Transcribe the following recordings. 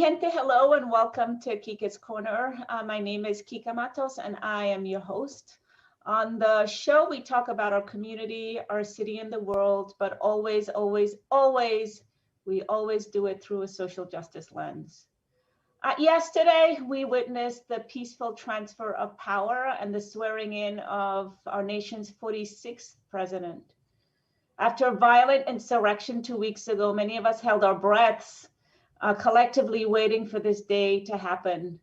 gente, hello and welcome to Kica's Corner. My name is Kica Matos and I am your host. On the show, we talk about our community, our city and the world, but always, we always do it through a social justice lens. Yesterday, we witnessed the peaceful transfer of power and the swearing in of our nation's 46th president. After a violent insurrection 2 weeks ago, many of us held our breaths, collectively waiting for this day to happen.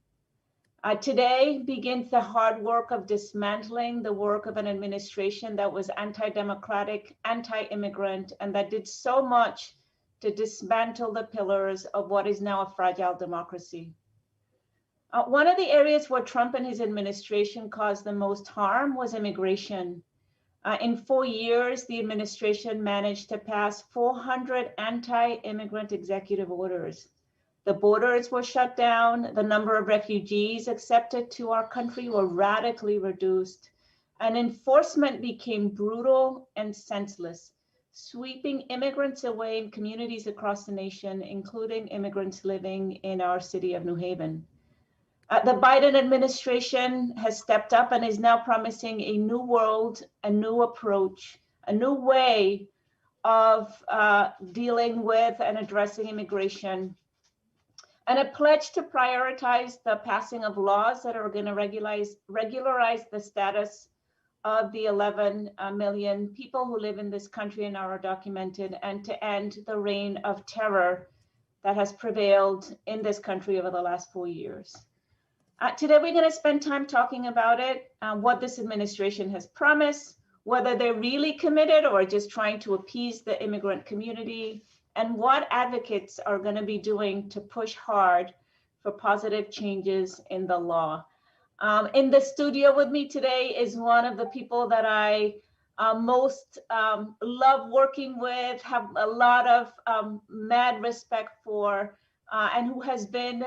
Today begins the hard work of dismantling the work of an administration that was anti-democratic, anti-immigrant, and that did so much to dismantle the pillars of what is now a fragile democracy. One of the areas where Trump and his administration caused the most harm was immigration. In 4 years, the administration managed to pass 400 anti-immigrant executive orders. The borders were shut down, the number of refugees accepted to our country were radically reduced, and enforcement became brutal and senseless, sweeping immigrants away in communities across the nation, including immigrants living in our city of New Haven. The Biden administration has stepped up and is now promising a new world, a new approach, a new way of dealing with and addressing immigration, and a pledge to prioritize the passing of laws that are going to regularize the status of the 11 million people who live in this country and are documented, and to end the reign of terror that has prevailed in this country over the last 4 years. Today, we're going to spend time talking about it, what this administration has promised, whether they're really committed or just trying to appease the immigrant community, and what advocates are going to be doing to push hard for positive changes in the law. In the studio with me today is one of the people that I most love working with, have a lot of mad respect for, and who has been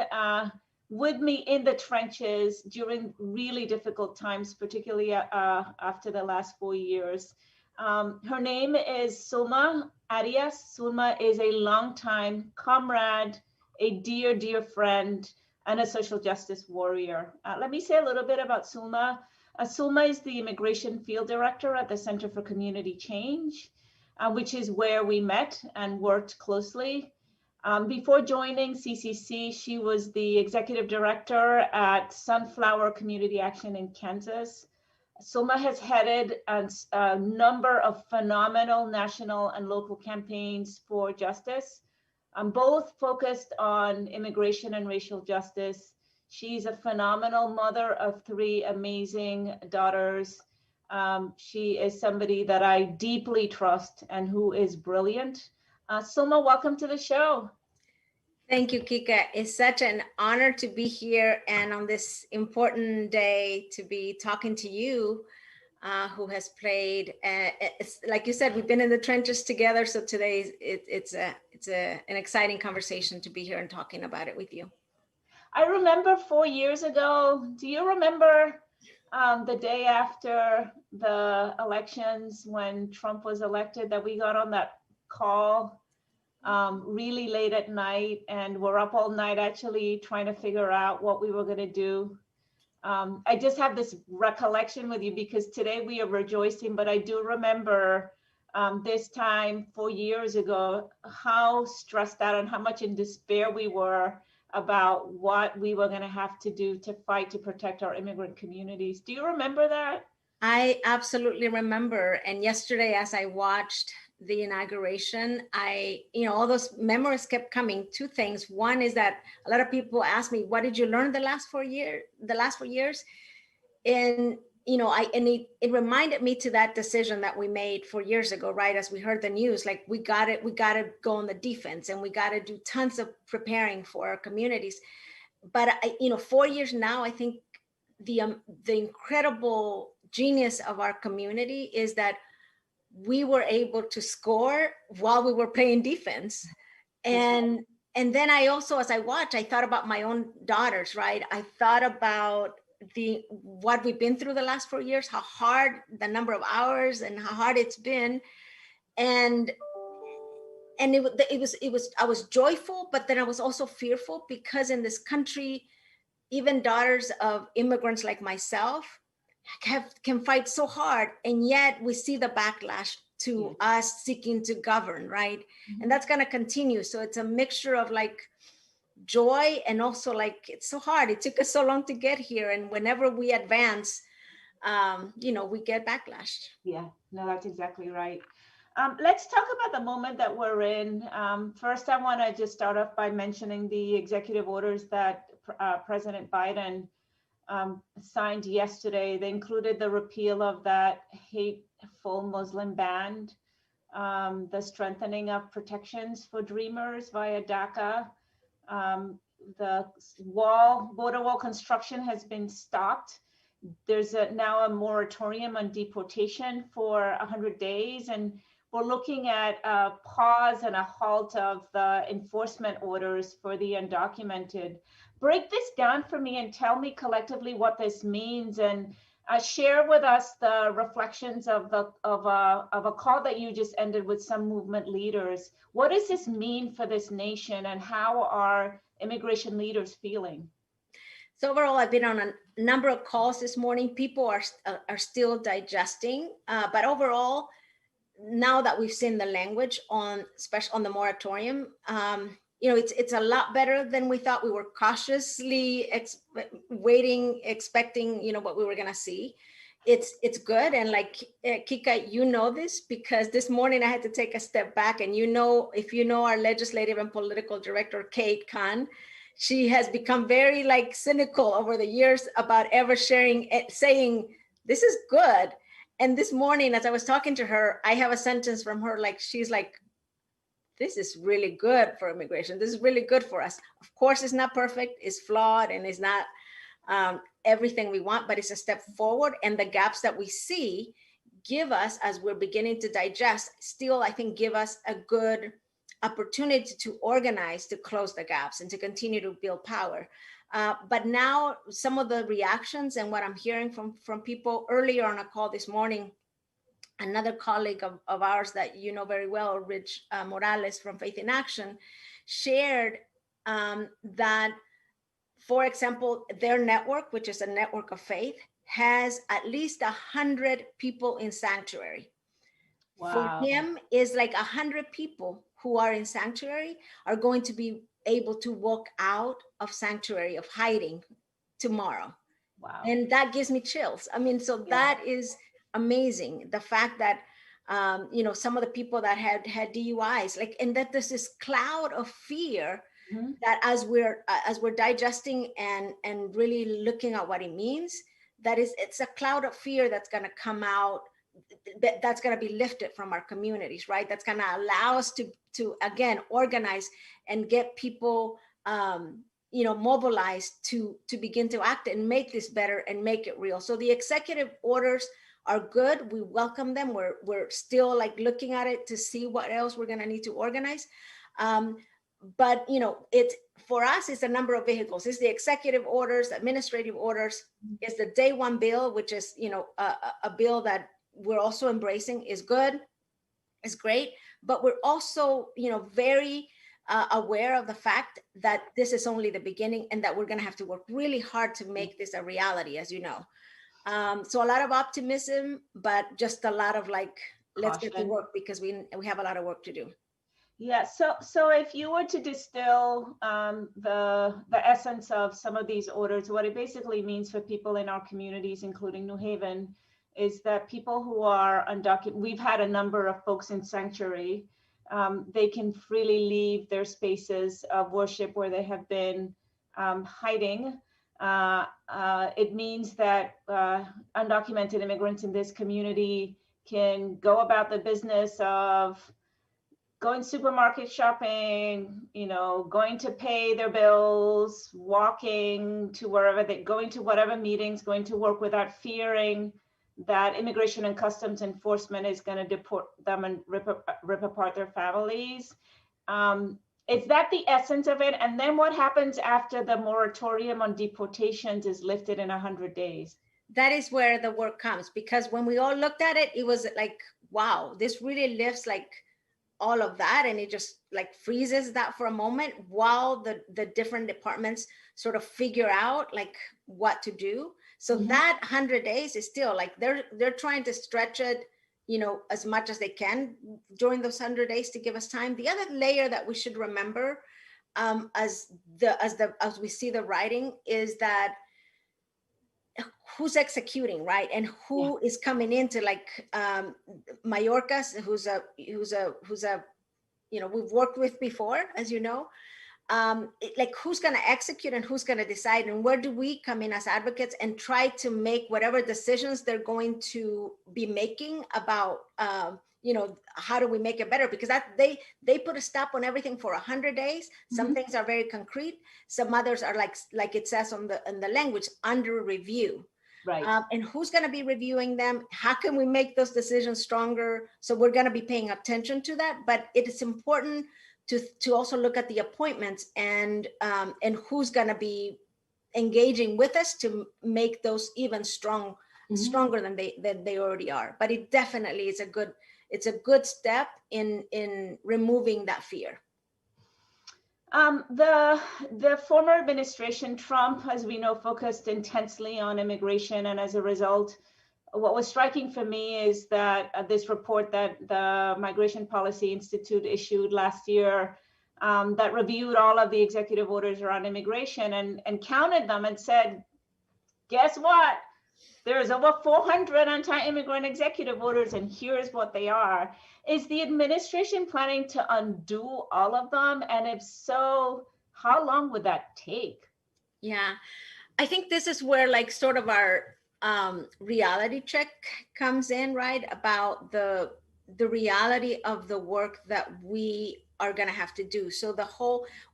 with me in the trenches during really difficult times, particularly after the last 4 years. Her name is Sulma Arias. Sulma is a longtime comrade, a dear, dear friend, and a social justice warrior. Let me say a little bit about Sulma. Sulma is the immigration field director at the Center for Community Change, which is where we met and worked closely. Before joining CCC, she was the executive director at Sunflower Community Action in Kansas. Sulma has headed a number of phenomenal national and local campaigns for justice, both focused on immigration and racial justice. She's a phenomenal mother of 3 amazing daughters. She is somebody that I deeply trust and who is brilliant. Sulma, welcome to the show. Thank you, Kica. It's such an honor to be here and on this important day to be talking to you, who has played, like you said, we've been in the trenches together. So today it's an exciting conversation to be here and talking about it with you. I remember 4 years ago, do you remember the day after the elections when Trump was elected that we got on that call really late at night, and we're up all night actually trying to figure out what we were going to do? I just have this recollection with you because today we are rejoicing, but I do remember this time 4 years ago, how stressed out and how much in despair we were about what we were going to have to do to fight to protect our immigrant communities. Do you remember that? I absolutely remember. And yesterday, as I watched the inauguration, all those memories kept coming. 2 things. One is that a lot of people ask me, what did you learn the last 4 years? And, it reminded me to that decision that we made 4 years ago, right? As we heard the news, like we got to go on the defense and we got to do tons of preparing for our communities. But, 4 years now, I think the incredible genius of our community is that we were able to score while we were playing defense. And then I also, as I watched, I thought about my own daughters, right? I thought about what we've been through the last 4 years, how hard, the number of hours and how hard it's been. And and I was joyful, but then I was also fearful, because in this country, even daughters of immigrants like myself can fight so hard, and yet we see the backlash to us seeking to govern, right? And that's going to continue. So it's a mixture of like joy, and also like, it's so hard, it took us so long to get here, and whenever we advance, we get backlash. Yeah, no, that's exactly right. Let's talk about the moment that we're in. First, I want to just start off by mentioning the executive orders that President Biden signed yesterday. They included the repeal of that hateful Muslim ban, the strengthening of protections for Dreamers via DACA. The border wall construction has been stopped. There's now a moratorium on deportation for 100 days, and we're looking at a pause and a halt of the enforcement orders for the undocumented. Break this down for me and tell me collectively what this means, and share with us the reflections of a call that you just ended with some movement leaders. What does this mean for this nation, and how are immigration leaders feeling? So overall, I've been on a number of calls this morning. People are still digesting, but overall, now that we've seen the language on, especially on the moratorium, it's a lot better than we thought. We were cautiously waiting, expecting, what we were gonna see. It's good, and like Kica, you know this, because this morning I had to take a step back, and if you know our legislative and political director, Kate Khan, she has become very like cynical over the years about ever saying this is good. And this morning, as I was talking to her, I have a sentence from her, like, she's like, this is really good for immigration. This is really good for us. Of course, it's not perfect, it's flawed, and it's not everything we want, but it's a step forward. And the gaps that we see give us, as we're beginning to digest, still, I think, give us a good opportunity to organize, to close the gaps, and to continue to build power. But now some of the reactions and what I'm hearing from people earlier on a call this morning, another colleague of ours that you know very well, Rich Morales from Faith in Action, shared that, for example, their network, which is a network of faith, has at least 100 people in sanctuary. Wow. For him, is like 100 people who are in sanctuary are going to be able to walk out of sanctuary, of hiding, tomorrow. Wow. And that gives me chills. I mean, so that is amazing. The fact that, some of the people that had DUIs, like, and that there's this cloud of fear that as we're digesting and really looking at what it means, it's a cloud of fear that's going to come out, that's going to be lifted from our communities, right? That's going to allow us to again organize and get people mobilized to begin to act and make this better and make it real. So the executive orders are good. We welcome them. We're still like looking at it to see what else we're going to need to organize. But it's, for us, it's a number of vehicles. It's the executive orders, administrative orders, it's the day one bill, which is a bill that we're also embracing, is good, is great. But we're also very aware of the fact that this is only the beginning, and that we're going to have to work really hard to make this a reality, as you know. So a lot of optimism, but just a lot of like, let's get to work, because we have a lot of work to do. Yeah. So if you were to distill the essence of some of these orders, what it basically means for people in our communities, including New Haven, is that people who are undocumented, we've had a number of folks in sanctuary, they can freely leave their spaces of worship where they have been hiding. It means that undocumented immigrants in this community can go about the business of going supermarket shopping, going to pay their bills, walking to wherever going to whatever meetings, going to work without fearing that Immigration and Customs Enforcement is going to deport them and rip apart their families. Is that the essence of it? And then what happens after the moratorium on deportations is lifted in 100 days? That is where the work comes, because when we all looked at it, it was like, wow, this really lifts like all of that, and it just like freezes that for a moment while the different departments sort of figure out like what to do. So that 100 days is still like they're trying to stretch it, you know, as much as they can during those 100 days to give us time. The other layer that we should remember, as we see the writing, is that who's executing, right? And who is coming into like Mayorkas, who's a you know, we've worked with before, as you know, like who's going to execute and who's going to decide, and where do we come in as advocates and try to make whatever decisions they're going to be making about, you know, how do we make it better? Because that they put a stop on everything for 100 days. Some things are very concrete. Some others are like it says in the language, under review. Right. And who's going to be reviewing them? How can we make those decisions stronger? So we're going to be paying attention to that. But it is important to also look at the appointments and who's going to be engaging with us to make those even stronger than they already are. But it definitely is a good step in removing that fear. The former administration, Trump, as we know, focused intensely on immigration, and as a result, what was striking for me is that this report that the Migration Policy Institute issued last year, that reviewed all of the executive orders around immigration and counted them and said, guess what? There's over 400 anti-immigrant executive orders, and here's what they are. Is the administration planning to undo all of them? And if so, how long would that take? Yeah, I think this is where like sort of our reality check comes in, right? About the reality of the work that we are going to have to do. So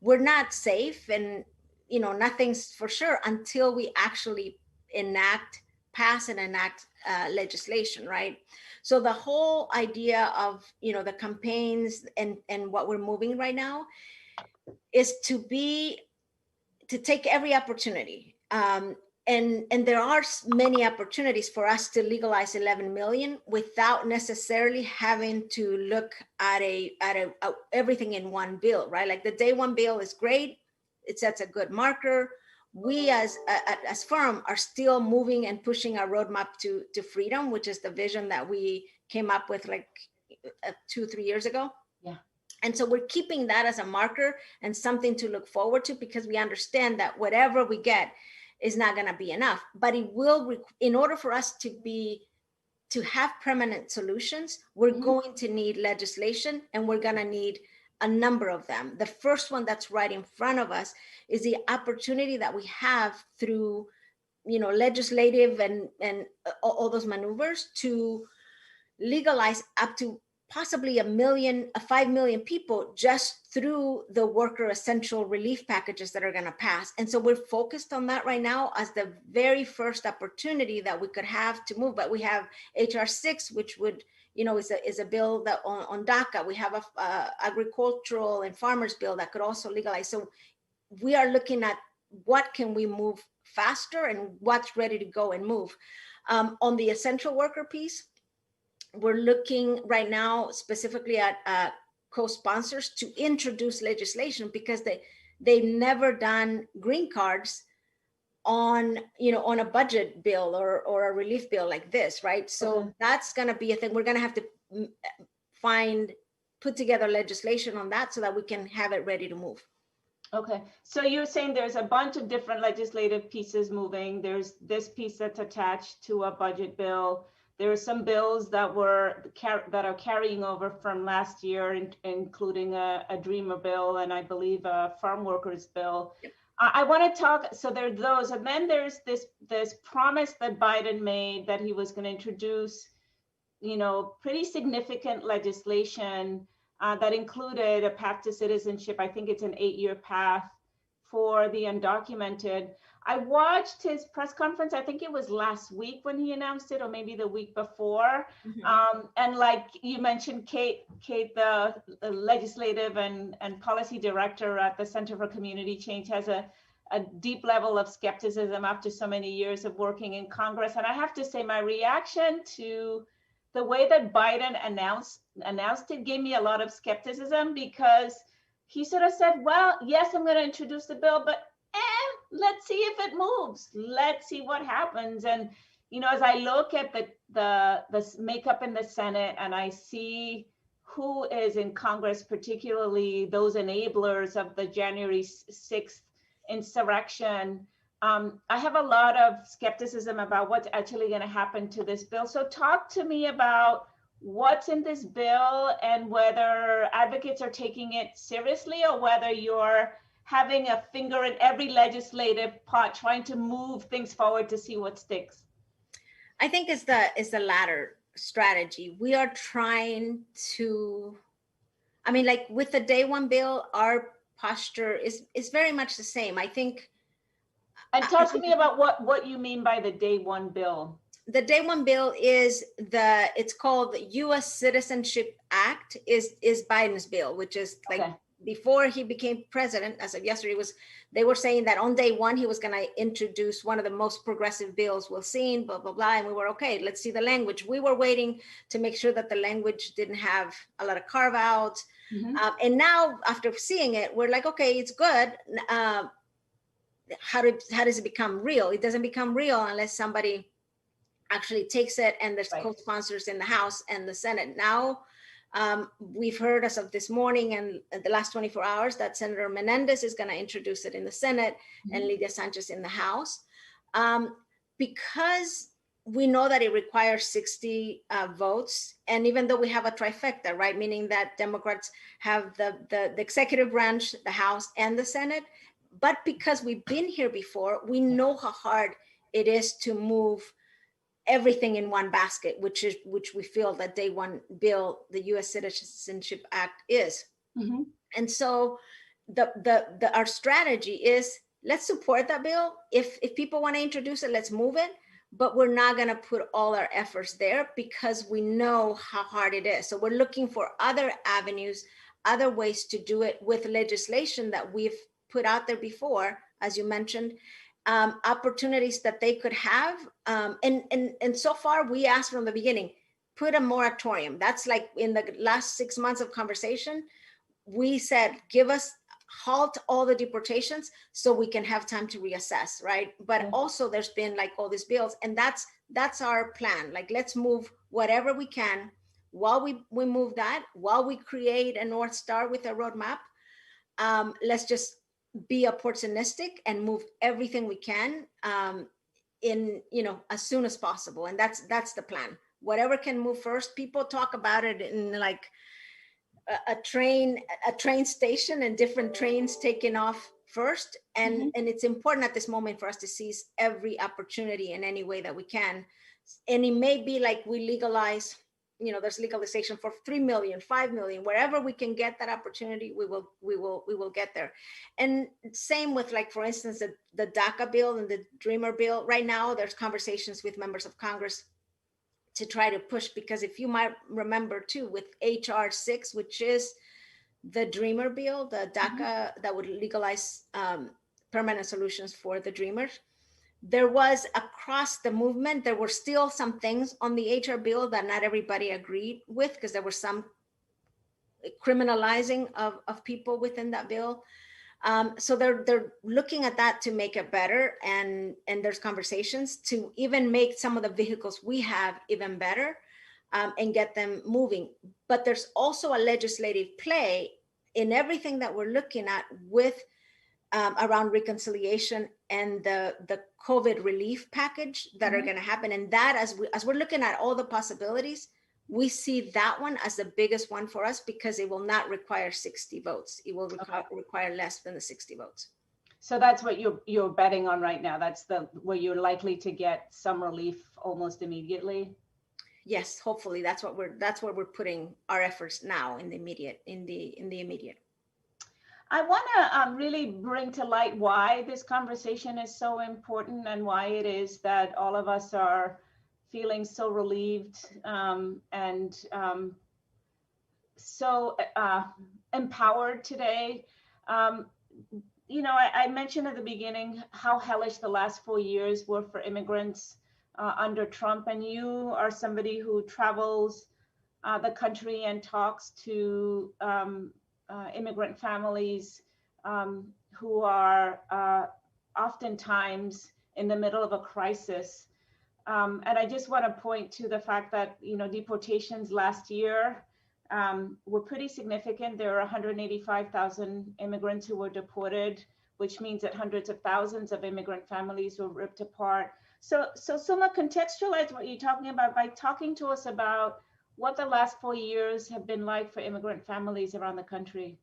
we're not safe, and you know, nothing's for sure until we actually pass and enact legislation, right? So the whole idea of, you know, the campaigns and what we're moving right now is to take every opportunity. And there are many opportunities for us to legalize 11 million without necessarily having to look at everything in one bill, right? Like the day one bill is great. It sets a good marker. We as firm are still moving and pushing our roadmap to freedom, which is the vision that we came up with like 2-3 years ago. Yeah. And so we're keeping that as a marker and something to look forward to, because we understand that whatever we get is not going to be enough. But it will, in order for us to have permanent solutions, we're going to need legislation, and we're going to need a number of them. The first one that's right in front of us is the opportunity that we have through, you know, legislative and all those maneuvers to legalize up to possibly 5 million people just through the worker essential relief packages that are going to pass. And so we're focused on that right now as the very first opportunity that we could have to move. But we have HR 6, which would, you know, is a bill that on DACA. We have a agricultural and farmers bill that could also legalize. So we are looking at what can we move faster and what's ready to go and move. On the essential worker piece, we're looking right now specifically at co-sponsors to introduce legislation, because they've never done green cards on a budget bill or a relief bill like this, right? So that's going to be a thing. We're going to have to put together legislation on that so that we can have it ready to move. Okay, so you're saying there's a bunch of different legislative pieces moving. There's this piece that's attached to a budget bill. There are some bills that are carrying over from last year, including a Dreamer bill, and I believe a farm workers bill. Yep. I want to talk, so there are those, and then there's this promise that Biden made that he was going to introduce, you know, pretty significant legislation that included a path to citizenship. I think it's an 8-year path for the undocumented. I watched his press conference. I think it was last week when he announced it, or maybe the week before. And like you mentioned, Kate, the legislative and policy director at the Center for Community Change, has a deep level of skepticism after so many years of working in Congress. And I have to say, my reaction to the way that Biden announced it gave me a lot of skepticism, because he sort of said, well, yes, I'm going to introduce the bill, but let's see if it moves. Let's see what happens. And, you know, as I look at the makeup in the Senate, and I see who is in Congress, particularly those enablers of the January 6th insurrection, I have a lot of skepticism about what's actually going to happen to this bill. So talk to me about what's in this bill, and whether advocates are taking it seriously, or whether you're having a finger in every legislative pot trying to move things forward to see what sticks. I think it's the latter strategy. We are trying to, I mean, like with the day one bill, our posture is very much the same. I think. And talk to me about what you mean by the day one bill. The day one bill is it's called the U.S. Citizenship Act, is Biden's bill, which is like, okay, before he became president, as of yesterday, they were saying that on day one, he was going to introduce one of the most progressive bills we've seen, blah, blah, blah. And we were, okay, let's see the language. We were waiting to make sure that the language didn't have a lot of carve outs. Mm-hmm. And now after seeing it, we're like, okay, it's good. How does it become real? It doesn't become real unless somebody actually takes it, and there's co-sponsors in the House and the Senate. Now, we've heard as of this morning and the last 24 hours that Senator Menendez is going to introduce it in the Senate, mm-hmm, and Lydia Sanchez in the House, because we know that it requires 60 votes. And even though we have a trifecta, right, meaning that Democrats have the executive branch, the House, and the Senate, but because we've been here before, we know how hard it is to move everything in one basket, which we feel that day one bill, the U.S. Citizenship Act, is. Mm-hmm. And so our strategy is, let's support that bill. If people want to introduce it, let's move it. But we're not going to put all our efforts there, because we know how hard it is. So we're looking for other avenues, other ways to do it with legislation that we've put out there before, as you mentioned. Opportunities that they could have. And so far, we asked from the beginning, put a moratorium. That's like in the last 6 months of conversation, we said, halt all the deportations so we can have time to reassess, right? But yeah, also there's been like all these bills, and that's our plan. Like, let's move whatever we can while we move that, while we create a North Star with a roadmap. Let's just be opportunistic and move everything we can in, as soon as possible. And that's the plan. Whatever can move first. People talk about it in like a train station, and different trains taking off first. And, mm-hmm, and it's important at this moment for us to seize every opportunity in any way that we can. And it may be like we legalize, there's legalization for 3 million, 5 million, wherever we can get that opportunity, we will get there. And same with, like, for instance, the DACA bill and the Dreamer bill. Right now, there's conversations with members of Congress to try to push, because if you might remember too, with HR 6, which is the Dreamer bill, the DACA, mm-hmm, that would legalize permanent solutions for the Dreamers. There was, across the movement, there were still some things on the HR bill that not everybody agreed with, because there was some criminalizing of people within that bill. So they're looking at that to make it better, and there's conversations to even make some of the vehicles we have even better, and get them moving. But there's also a legislative play in everything that we're looking at with around reconciliation and the COVID relief package that, mm-hmm, are going to happen. And that, as we're looking at all the possibilities, we see that one as the biggest one for us, because it will not require 60 votes. It will require less than the 60 votes. So that's what you're betting on right now. That's where you're likely to get some relief almost immediately. Yes, hopefully that's where we're putting our efforts now in the immediate. I want to really bring to light why this conversation is so important, and why it is that all of us are feeling so relieved and so empowered today. I mentioned at the beginning how hellish the last 4 years were for immigrants. under Trump, and you are somebody who travels the country and talks to immigrant families who are oftentimes in the middle of a crisis. And I just want to point to the fact that, deportations last year were pretty significant. There were 185,000 immigrants who were deported, which means that hundreds of thousands of immigrant families were ripped apart. So Sulma, contextualize what you're talking about by talking to us about what the last 4 years have been like for immigrant families around the country.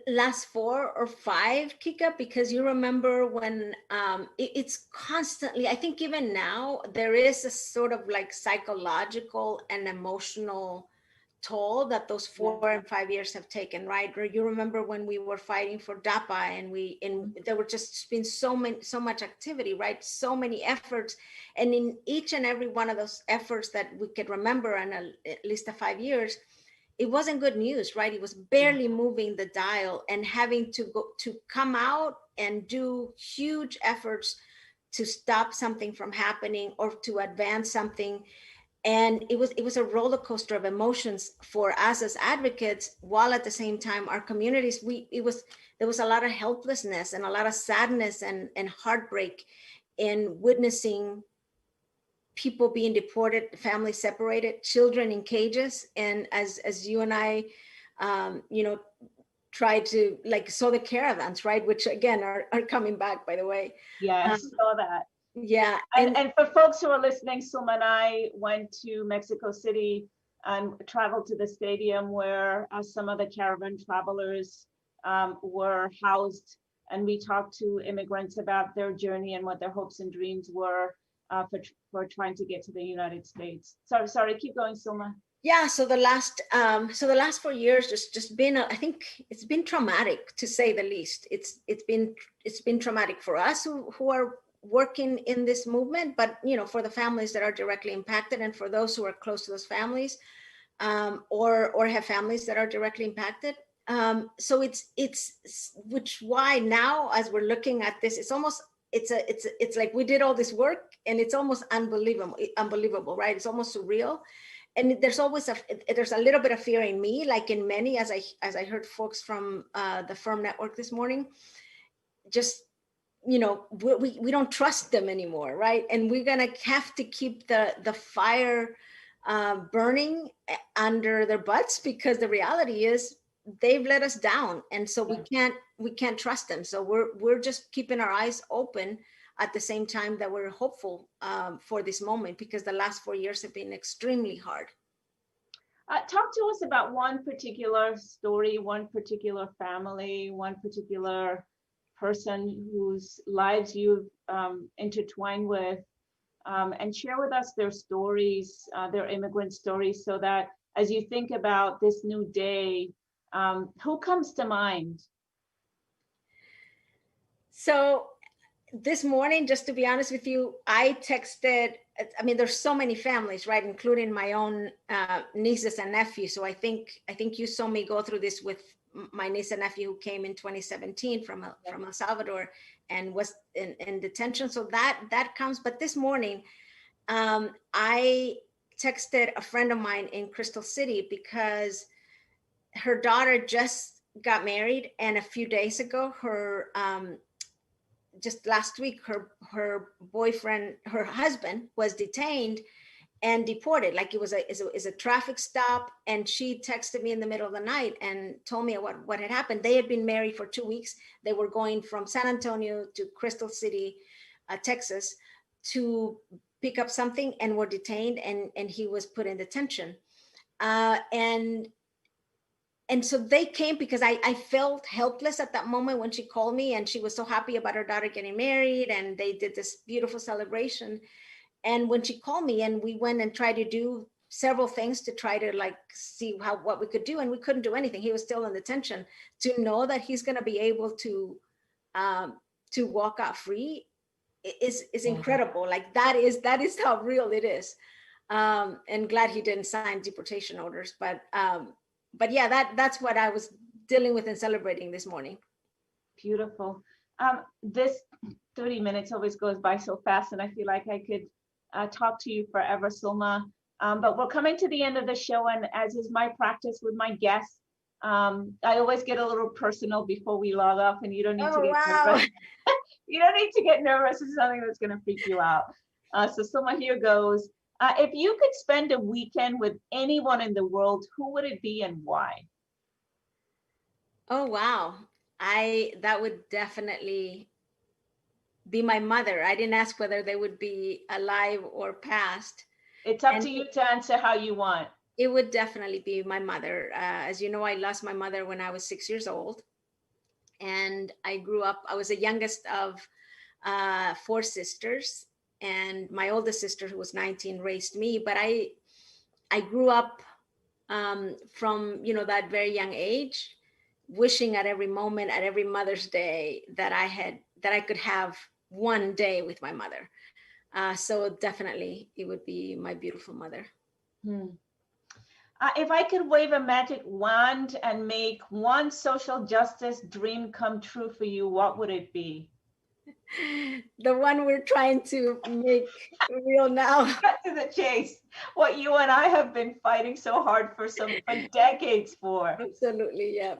Last 4 or 5, Kika, because you remember when it's constantly, I think even now, there is a sort of like psychological and emotional toll that those 4 and 5 years have taken, right? Or you remember when we were fighting for DAPA and there were just been so much activity, right? So many efforts. And in each and every one of those efforts that we could remember in at least the 5 years, it wasn't good news, right? It was barely moving the dial, and having to come out and do huge efforts to stop something from happening or to advance something. And it was a roller coaster of emotions for us as advocates, while at the same time our communities, there was a lot of helplessness and a lot of sadness and heartbreak in witnessing people being deported, families separated, children in cages. And as you and I, try to saw the caravans, right? Which again are coming back, by the way. Yeah, I saw that. Yeah. And for folks who are listening, Sulma and I went to Mexico City and traveled to the stadium where some of the caravan travelers were housed. And we talked to immigrants about their journey and what their hopes and dreams were for trying to get to the United States. Sorry, keep going, Sulma. Yeah, so the last 4 years just been I think it's been traumatic, to say the least. It's been traumatic for us who are working in this movement, but for the families that are directly impacted, and for those who are close to those families, or have families that are directly impacted. So it's which why now, as we're looking at this, it's like we did all this work and it's almost unbelievable, right? It's almost surreal. And there's always there's a little bit of fear in me, like in many, as I heard folks from the Firm Network this morning, just, we don't trust them anymore, right? And we're gonna have to keep the fire burning under their butts, because the reality is they've let us down, and so we can't trust them. So we're just keeping our eyes open at the same time that we're hopeful for this moment, because the last 4 years have been extremely hard. Talk to us about one particular story, one particular family, one particular person whose lives you've intertwined with, and share with us their stories, their immigrant stories, so that as you think about this new day, who comes to mind? So this morning, just to be honest with you, I texted, there's so many families, right? Including my own nieces and nephews. So I think you saw me go through this with my niece and nephew who came in 2017 from El Salvador and was in detention. So that comes. But this morning, I texted a friend of mine in Crystal City, because her daughter just got married, and a few days ago, her just last week, her boyfriend, her husband, was detained and deported. Like it was a traffic stop, and she texted me in the middle of the night and told me what had happened. They had been married for 2 weeks. They were going from San Antonio to Crystal City, Texas, to pick up something, and were detained, and he was put in detention. And so they came because I felt helpless at that moment when she called me, and she was so happy about her daughter getting married, and they did this beautiful celebration. And when she called me, and we went and tried to do several things to try to see what we could do, and we couldn't do anything. He was still in detention. To know that he's going to be able to walk out free is incredible. Like that is how real it is. And glad he didn't sign deportation orders, but yeah, that's what I was dealing with and celebrating this morning. Beautiful. This 30 minutes always goes by so fast, and I feel like I could talk to you forever, Sulma. But we're coming to the end of the show, and as is my practice with my guests, I always get a little personal before we log off, and you don't need to get nervous. You don't need to get nervous. It's something that's going to freak you out. So Sulma, here goes. If you could spend a weekend with anyone in the world, who would it be and why? Oh, wow. That would definitely be my mother. I didn't ask whether they would be alive or past. It's up to you to answer how you want. It would definitely be my mother. As you know, I lost my mother when I was 6 years old. And I grew up, I was the youngest of 4 sisters. And my oldest sister, who was 19, raised me. But I grew up from, that very young age, wishing at every moment, at every Mother's Day, that I could have one day with my mother. So definitely it would be my beautiful mother. If I could wave a magic wand and make one social justice dream come true for you, what would it be? The one we're trying to make real now. Cut to the chase. What you and I have been fighting so hard for decades for. Absolutely, yeah.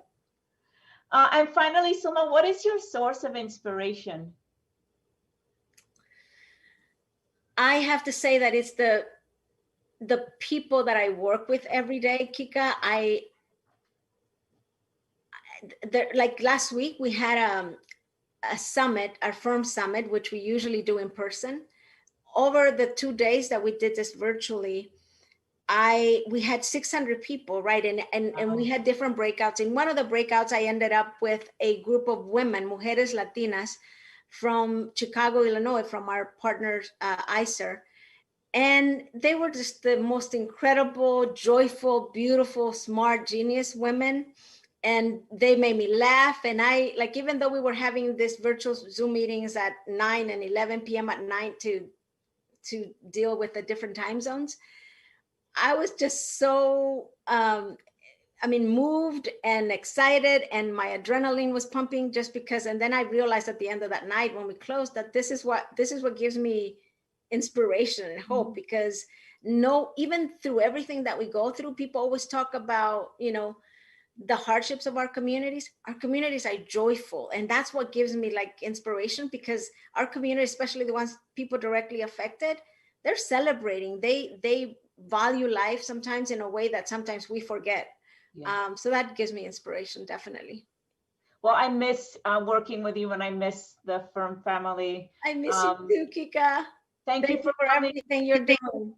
And finally, Sulma, what is your source of inspiration? I have to say that it's the people that I work with every day, Kica. Like last week, we had a summit, our firm summit, which we usually do in person. Over the 2 days that we did this virtually, we had 600 people, right? And we had different breakouts. In one of the breakouts, I ended up with a group of women, mujeres latinas, from Chicago, Illinois, from our partners, ICER. And they were just the most incredible, joyful, beautiful, smart, genius women. And they made me laugh. And even though we were having this virtual Zoom meetings at 9 and 11 p.m. at night to deal with the different time zones, I was just so, moved and excited, and my adrenaline was pumping just because. And then I realized at the end of that night when we closed that this is what gives me inspiration and hope, because even through everything that we go through, people always talk about, the hardships of our communities. Our communities are joyful, and that's what gives me inspiration, because our community, especially the ones people directly affected, they're celebrating. They value life sometimes in a way that sometimes we forget. Yeah. So that gives me inspiration, definitely. Well, I miss working with you, and I miss the firm family. I miss you too, Kica. Thank you for everything you're doing.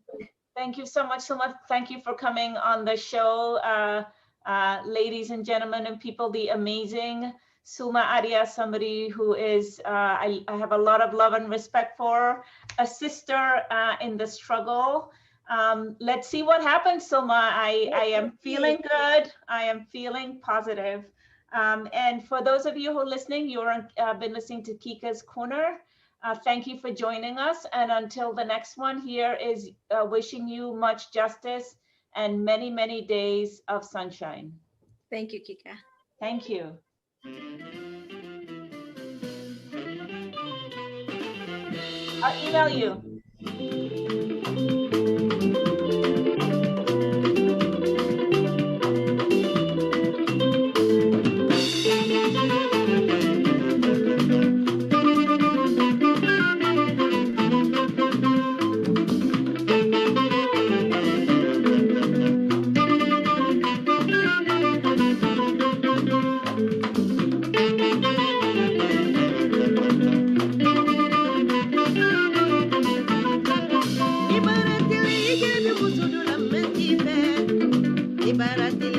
Thank you so much, Sulma. Thank you for coming on the show, ladies and gentlemen and people, the amazing Sulma Arias, somebody who is, I have a lot of love and respect for, a sister in the struggle. Let's see what happens, Sulma. I am feeling good. I am feeling positive. And for those of you who are listening, you've been listening to Kica's Corner. Thank you for joining us. And until the next one, here is wishing you much justice and many, many days of sunshine. Thank you, Kica. Thank you. I'll email you. Ibaratili